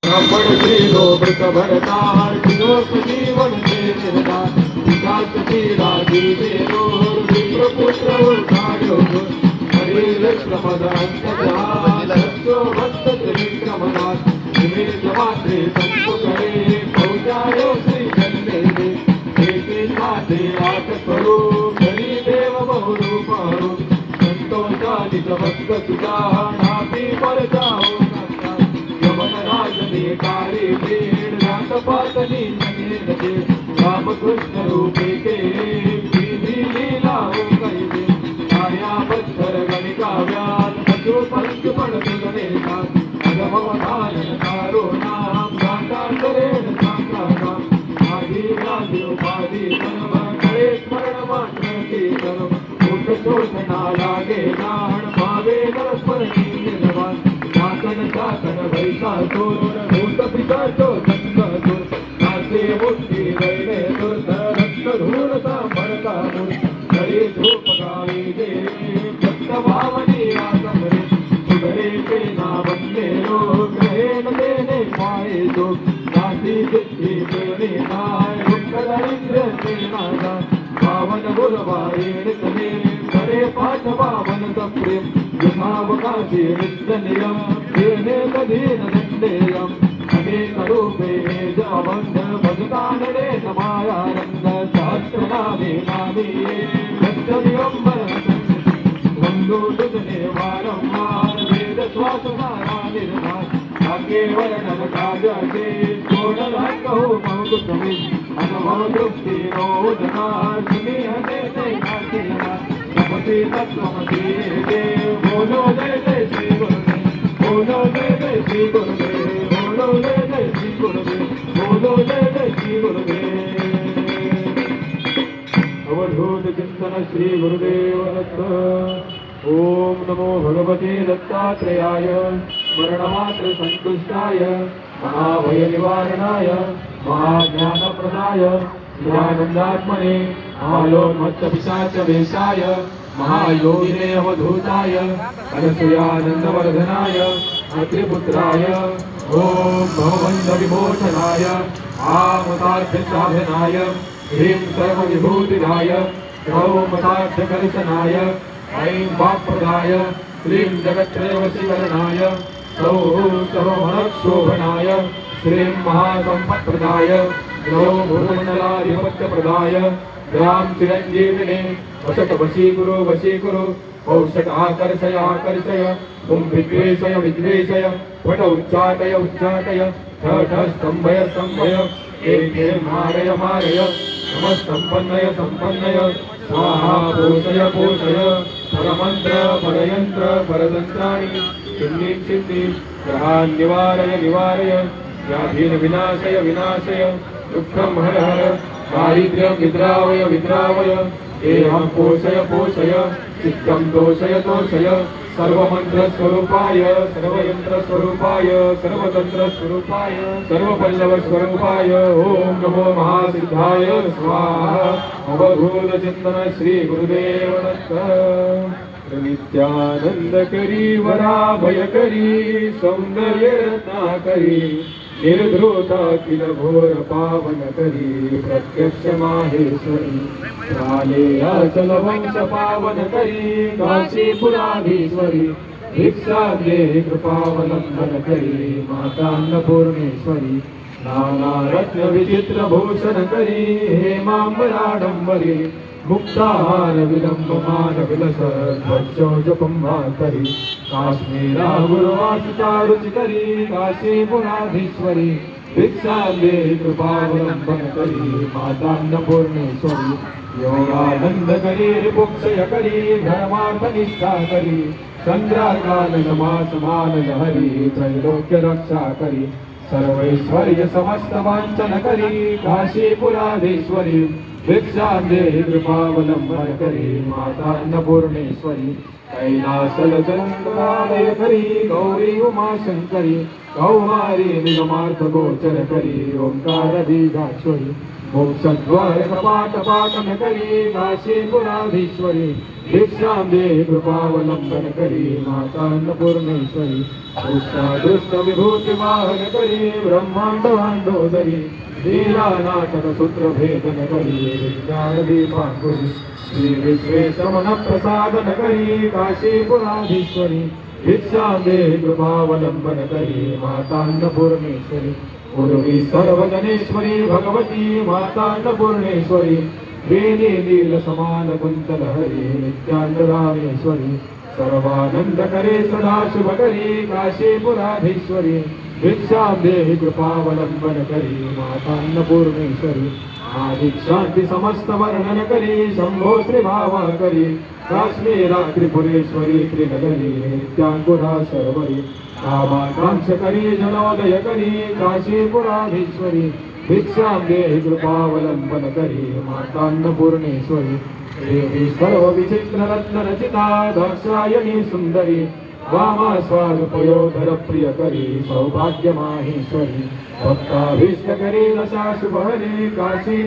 ब्राह्मण श्रीलो मृत भरतार विनोद जीवन से निर्दार विकास की राजी देरोर विप्रपुत्र कार्यो हरे श्रमदांतो भक्त त्रिविक्रमनाथ निमेष मात्रे संपुकरे पौचायो श्री जन्मे एके माते आत करो हरि देव बहुरूपारो संतोषादित भक्त सुधा नापी पर जाओ कारे प्रेण रात पातनी नगे राम कृष्ण रूपे के लीला हो कहे छाया पत्थर गणिका व्यास पशु पंच पण सुगने का अगमवधान कारो नाम गाता करेण सांगा आदि व्याधि उपाधि कर्म करे स्मरण मात्र के कर्म उठ शोषणा लागे नाण भावे नरस्पर निर्वाण शासन शासन वैसा सोर भूत पिशाचो संगतुर नाचे मुक्ती दैने दुर्ध रक्त धूर सांभळता मूर हरे धूप गावी दे भक्त भावनी आसमरे सुधरे के नावन्ने लोक हेन देने पाए जो नासी सिद्धि देने नाय दुःख दरिद्र सेनादा पावन गुरवायेण तमे करे पाठ पावन सप्रेम युमावकाशे नित्य नियम देने कधीन दंडेयम अनेक रूपे जबंध भजतानडे समाया रंग शास्त्र नामे नामे भक्त दिगंबर बंधु तुझने वारंवार वेद श्वासनारा निर्धार आगे वर्णन काजसे छोड़ कहो बहुत कमी अनुभव तृप्ति रोजगार सुनी हते नाचिना नमते तत्वमते देव बोलो जय जय श्री गुरुदेव बोलो जय जय श्री गुरुदेव बोलो जय जय श्री गुरुदेव बोलो जय जय श्री गुरुदेव अवधूत चिंतन श्री गुरुदेव दत्त ओम नमो भगवते दत्तात्रेयाय मरणमात्र संतुष्टाय महाभय निवारणाय महाज्ञानप्रदाय ज्ञानंदात्मने महालोकमत्तपिशाच वेशाय महायोगिने अवधूताय अनसूयानंदवर्धनाय अत्रिपुत्राय ओम भवबंध विमोचनाय आमतार्थसाधनाय ह्रीं सर्वविभूतिदाय सौमतार्थकर्षणाय ऐं वाक्प्रदाय क्लीं जगत्त्रयवशीकरणाय सौः सर्वमनक्षोभनाय श्रीं महासम्पत्प्रदाय नमो भुवनलाधिपत्यप्रदाय ग्राम चिरञ्जीविने वसत वशीकुरु औषध आकर्षय तुम विद्वेषय पट उच्चाटय ठठ स्तंभय एके मारय नमः संपन्नय स्वाहा पोषय परमंत्र परयंत्र परतंत्राणि चिन्नि ग्रहान् निवारय व्याधीन विनाशय दुःखं हर दारिद्र्यं विद्रावय देहं पोषय चित्तं तोषय सर्वमन्त्रस्वरूपाय सर्वयन्त्रस्वरूपाय सर्वतन्त्रस्वरूपाय सर्वपल्लवस्वरूपाय ॐ नमो महासिद्धाय स्वाहा अवधूतचिन्तन श्री गुरुदेव दत्त नित्यानंद करी वराभय करी सौंदर्य रत्नाकरी निर्धृत अखिल घोर पावन करी प्रत्यक्ष माहेश्वरी प्राणे अचल वंश पावन करी काशीपुराधीश्वरी भिक्षा दे कृपावलंबन करी माता अन्नपूर्णेश्वरी नाना रत्न विचित्र भूषण करी हेमांबराडंबरी मुक्ताहार विलंबमान विलस ध्वजोजपंभाकरी काश्मीरा गुरुवासिता रुचिकरी काशीपुराधीश्वरी भिक्षा दे कृपावलंबन करी माता अन्नपूर्णेश्वरी योगानंद करी रिपुक्षय करी धर्मार्थ निष्ठा करी चंद्राकाल नमासमान लहरी त्रैलोक्य रक्षा करी सर्वैश्वर्य समस्त वांचन करी काशीपुराधीश्वरी भिक्षा देहि कृपावलंबन करी माता अन्नपूर्णेश्वरी कैलासल चंद्रालय करी गौरी उमा शंकरी कौमारी निगमार्थ गोचर करी ओंकार बीजाक्षरी मोक्षद्वार कपाट पाटन करी काशीपुराधीश्वरी भिक्षा देहि कृपावलंबन करी माता अन्नपूर्णेश्वरी दृष्ट विभूति वाहन करी ब्रह्मांड भांडोदरी लीला नाटक सूत्र भेदन करी विज्ञान दीपांकुरी श्री विश्वेशमन प्रसादन करी काशीपुराधीश्वरी भिक्षा देहि कृपावलंबन करी माता अन्नपूर्णेश्वरी पूर्वी सर्वजनेश्वरी भगवती माता अन्नपूर्णेश्वरी वेणी नील समान कुंतल हरी नित्यानंदरामेश्वरी सर्वानंद करे सदा शुभ करी काशीपुराधीश्वरी भिक्षा देहि कृपावलंबन करी माता अन्नपूर्णेश्वरी आदि शांति समस्त वर्णन करी शंभो श्री भावा करी काश्मीरा त्रिपुरेश्वरी त्रिनगरी नित्यांकुरा शर्वरी कामाकांक्ष करी जनोदय करी काशीपुराधीश्वरी भिक्षा देहि कृपावलंबन करी माता अन्नपूर्णेश्वरी देवी सर्व विचित्र रत्न रचिता दाक्षायणी सुंदरी वामा स्वागपयोधर प्रिय करी सौभाग्य माहेश्वरी भक्ताभीष्ट करी दशा शुभ हरी काशी